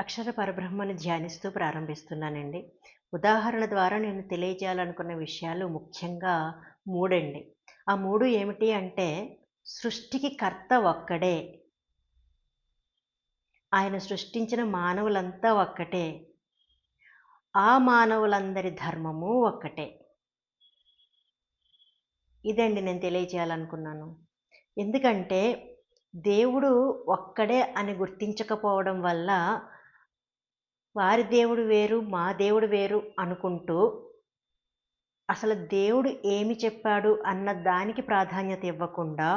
అక్షర పరబ్రహ్మని ధ్యానిస్తూ ప్రారంభిస్తున్నానండి. ఉదాహరణ ద్వారా నేను తెలియజేయాలనుకున్న విషయాలు ముఖ్యంగా మూడండి. ఆ మూడు ఏమిటి అంటే, సృష్టికి కర్త ఒక్కడే. ఆయన సృష్టించిన మానవులంతా ఒక్కటే. ఆ మానవులందరి ధర్మము ఒక్కటే. ఇదండి నేను తెలియజేయాలనుకున్నాను. ఎందుకంటే దేవుడు ఒక్కడే అని గుర్తించకపోవడం వల్ల వారి దేవుడు వేరు, మా దేవుడు వేరు అనుకుంటూ అసలు దేవుడు ఏమి చెప్పాడు అన్న దానికి ప్రాధాన్యత ఇవ్వకుండా,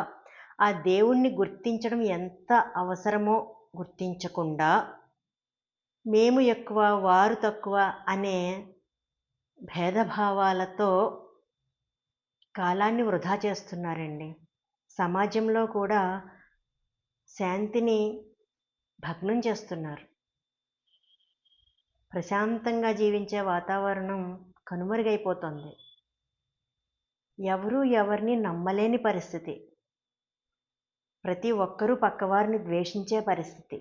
ఆ దేవుణ్ణి గుర్తించడం ఎంత అవసరమో గుర్తించకుండా, మేము ఎక్కువ, వారు తక్కువ అనే భేదభావాలతో కాలాన్ని వృధా చేస్తున్నారండి. సమాజంలో కూడా శాంతిని భగ్నం చేస్తున్నారు. ప్రశాంతంగా జీవించే వాతావరణం కనుమరుగైపోతుంది. ఎవరూ ఎవరిని నమ్మలేని పరిస్థితి. ప్రతి ఒక్కరూ పక్కవారిని ద్వేషించే పరిస్థితి.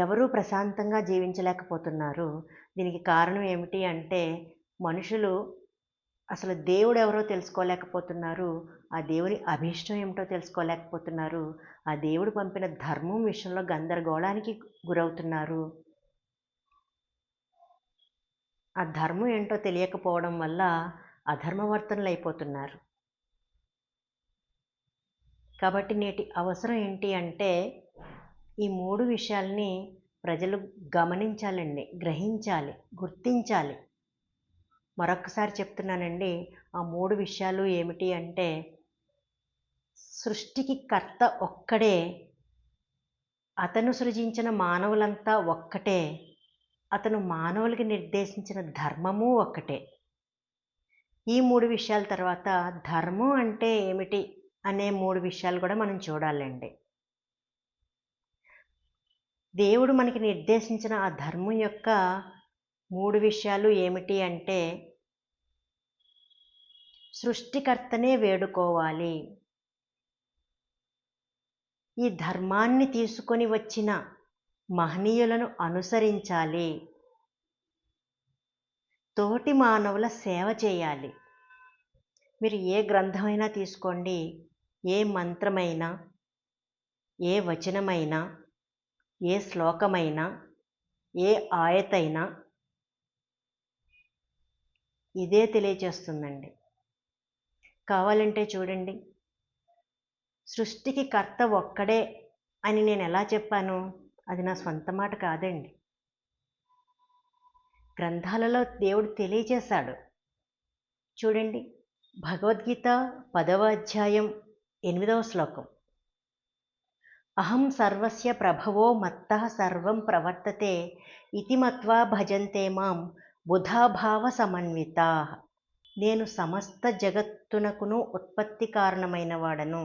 ఎవరూ ప్రశాంతంగా జీవించలేకపోతున్నారు. దీనికి కారణం ఏమిటి అంటే, మనుషులు అసలు దేవుడు ఎవరో తెలుసుకోలేకపోతున్నారు. ఆ దేవుని అభీష్టం ఏమిటో తెలుసుకోలేకపోతున్నారు. ఆ దేవుడు పంపిన ధర్మం విషయంలో గందరగోళానికి గురవుతున్నారు. ఆ ధర్మం ఏంటో తెలియకపోవడం వల్ల అధర్మవర్తనులు అయిపోతున్నారు. కాబట్టి నేటి అవసరం ఏంటి అంటే, ఈ మూడు విషయాల్ని ప్రజలు గమనించాలండి, గ్రహించాలి, గుర్తించాలి. మరొక్కసారి చెప్తున్నానండి, ఆ మూడు విషయాలు ఏమిటి అంటే, సృష్టికి కర్త ఒక్కడే, అతను సృజించిన మానవులంతా ఒక్కటే, అతను మానవులకి నిర్దేశించిన ధర్మము ఒక్కటే. ఈ మూడు విషయాల తర్వాత ధర్మం అంటే ఏమిటి అనే మూడు విషయాలు కూడా మనం చూడాలండి. దేవుడు మనకి నిర్దేశించిన ఆ ధర్మం యొక్క మూడు విషయాలు ఏమిటి అంటే, సృష్టికర్తనే వేడుకోవాలి. ఈ ధర్మాన్ని తీసుకొని వచ్చిన మహనీయులను అనుసరించాలి. తోటి మానవుల సేవ చేయాలి. మీరు ఏ గ్రంథమైనా తీసుకోండి, ఏ మంత్రమైనా, ఏ వచనమైనా, ఏ శ్లోకమైనా, ఏ ఆయతైనా ఇదే తెలియచేస్తుందండి. కావాలంటే చూడండి, సృష్టికి కర్త ఒక్కడే అని నేను ఎలా చెప్పాను? అది నా సొంత మాట కాదండి. గ్రంథాలలో దేవుడు తెలియచేశాడు. చూడండి, భగవద్గీత 10వ అధ్యాయం 8వ శ్లోకం. అహం సర్వస్య ప్రభవో మత్తః సర్వం ప్రవర్తతే ఇతి మత్వా భజంతే మాం బుధాభావ సమన్వితాః. నేను సమస్త జగత్తునకును ఉత్పత్తి కారణమైన వాడను,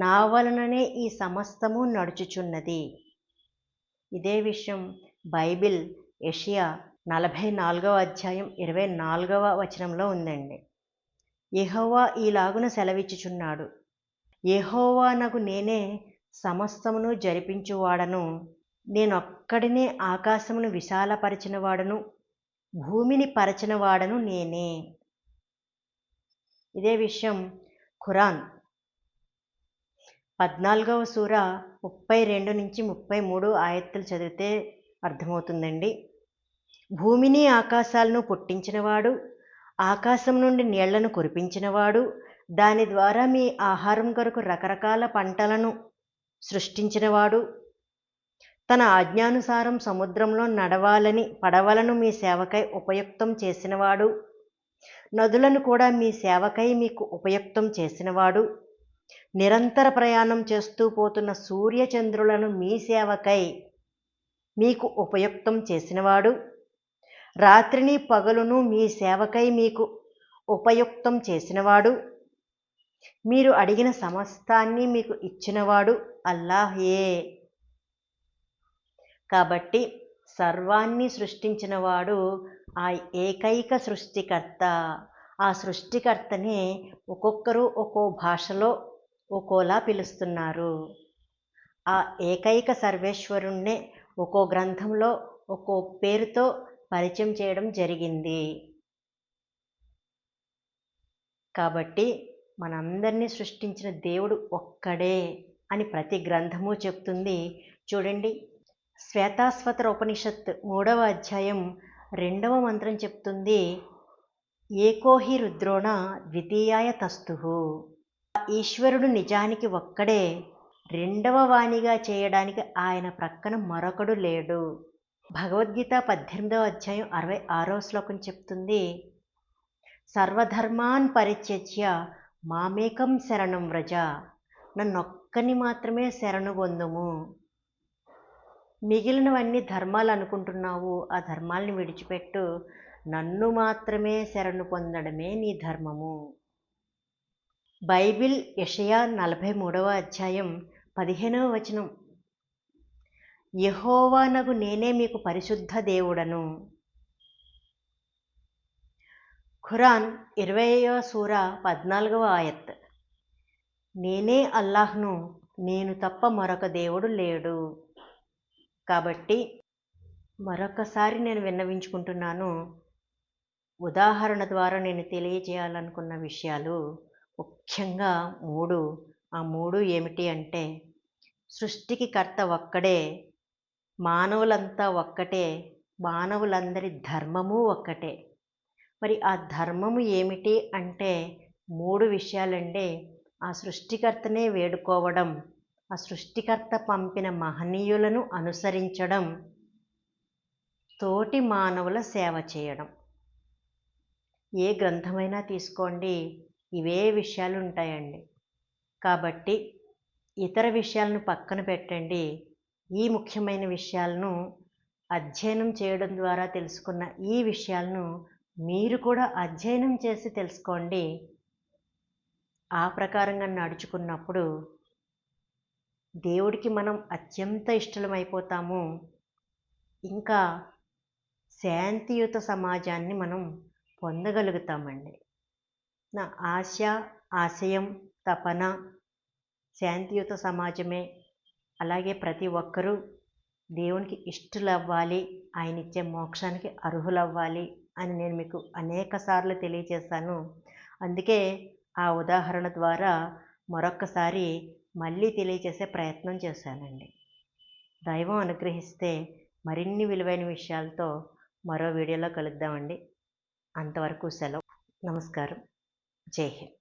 నా వలననే ఈ సమస్తము నడుచుచున్నది. ఇదే విషయం బైబిల్ యెషయా 44వ అధ్యాయం 24వ వచనంలో ఉందండి. యెహోవా ఈలాగున సెలవిచ్చుచున్నాడు, యెహోవానగు నేనే సమస్తమును జరిపించువాడను, నేనొక్కడినే ఆకాశమును విశాలపరచినవాడను, భూమిని పరచినవాడను నేనే. ఇదే విషయం ఖురాన్ 14వ సూర 32 నుంచి 33 ఆయత్తులు చదివితే అర్థమవుతుందండి. భూమిని ఆకాశాలను పుట్టించినవాడు, ఆకాశం నుండి నీళ్లను కురిపించినవాడు, దాని ద్వారా మీ ఆహారం కొరకు రకరకాల పంటలను సృష్టించినవాడు, తన ఆజ్ఞానుసారం సముద్రంలో నడవాలని పడవలను మీ సేవకై ఉపయుక్తం చేసినవాడు, నదులను కూడా మీ సేవకై మీకు ఉపయుక్తం చేసినవాడు, నిరంతర ప్రయాణం చేస్తూ పోతున్న సూర్యచంద్రులను మీ సేవకై మీకు ఉపయుక్తం చేసినవాడు, రాత్రిని పగలును మీ సేవకై మీకు ఉపయుక్తం చేసినవాడు, మీరు అడిగిన సమస్తాన్ని మీకు ఇచ్చినవాడు అల్లాహే. కాబట్టి సర్వాన్ని సృష్టించినవాడు ఆ ఏకైక సృష్టికర్త. ఆ సృష్టికర్తనే ఒక్కొక్కరు ఒక్కో భాషలో ఒక్కోలా పిలుస్తున్నారు. ఆ ఏకైక సర్వేశ్వరుణ్ణే ఒక్కో గ్రంథంలో ఒక్కో పేరుతో పరిచయం చేయడం జరిగింది. కాబట్టి మనందరినీ సృష్టించిన దేవుడు ఒక్కడే అని ప్రతి గ్రంథము చెప్తుంది. చూడండి, శ్వేతాశ్వతర ఉపనిషత్ 3వ అధ్యాయం 2వ మంత్రం చెప్తుంది, ఏకోహి రుద్రోణ ద్వితీయాయ తస్తుః. ఈశ్వరుడు నిజానికి ఒక్కడే, రెండవ వాణిగా చేయడానికి ఆయన ప్రక్కన మరొకడు లేడు. భగవద్గీత 18వ అధ్యాయం 66వ శ్లోకం చెప్తుంది, సర్వధర్మాన్ పరిత్యజ్య మామేకం శరణం వ్రజ. నన్నొక్కని మాత్రమే శరణు పొందుము. మిగిలినవన్నీ ధర్మాలు అనుకుంటున్నావు, ఆ ధర్మాల్ని విడిచిపెట్టు. నన్ను మాత్రమే శరణు పొందడమే నీ ధర్మము. బైబిల్ యెషయా 43వ అధ్యాయం 15వ వచనం, యెహోవానగు నేనే మీకు పరిశుద్ధ దేవుడను. ఖురాన్ 20వ సూరా 14వ ఆయత్, నేనే అల్లాహ్ను, నేను తప్ప మరొక దేవుడు లేడు. కాబట్టి మరొకసారి నేను విన్నవించుకుంటున్నాను, ఉదాహరణ ద్వారా నేను తెలియజేయాలనుకున్న విషయాలు ముఖ్యంగా 3. ఆ 3 ఏమిటి అంటే, సృష్టికి కర్త ఒక్కడే, మానవులంతా ఒక్కటే, మానవులందరి ధర్మము ఒక్కటే. మరి ఆ ధర్మము ఏమిటి అంటే 3 విషయాలండి. ఆ సృష్టికర్తనే వేడుకోవడం, ఆ సృష్టికర్త పంపిన మహనీయులను అనుసరించడం, తోటి మానవుల సేవ చేయడం. ఏ గ్రంథమైనా తీసుకోండి, ఇవే విషయాలు ఉంటాయండి. కాబట్టి ఇతర విషయాలను పక్కన పెట్టండి. ఈ ముఖ్యమైన విషయాలను అధ్యయనం చేయడం ద్వారా తెలుసుకున్న ఈ విషయాలను మీరు కూడా అధ్యయనం చేసి తెలుసుకోండి. ఆ ప్రకారంగా నడుచుకున్నప్పుడు దేవుడికి మనం అత్యంత ఇష్టలమైపోతాము. ఇంకా శాంతియుత సమాజాన్ని మనం పొందగలుగుతామండి. నా ఆశ, ఆశయం, తపన శాంతియుత సమాజమే. అలాగే ప్రతి ఒక్కరూ దేవునికి ఇష్టలవ్వాలి, ఆయన ఇచ్చే మోక్షానికి అర్హులవ్వాలి అని నేను మీకు అనేక సార్లు తెలియజేశాను. అందుకే ఆ ఉదాహరణ ద్వారా మరొక్కసారి మళ్ళీ తెలియజేసే ప్రయత్నం చేశానండి. దైవం అనుగ్రహిస్తే మరిన్ని విలువైన విషయాలతో మరో వీడియోలో కలుద్దామండి. అంతవరకు సెలవు. నమస్కారం. జై హింద్.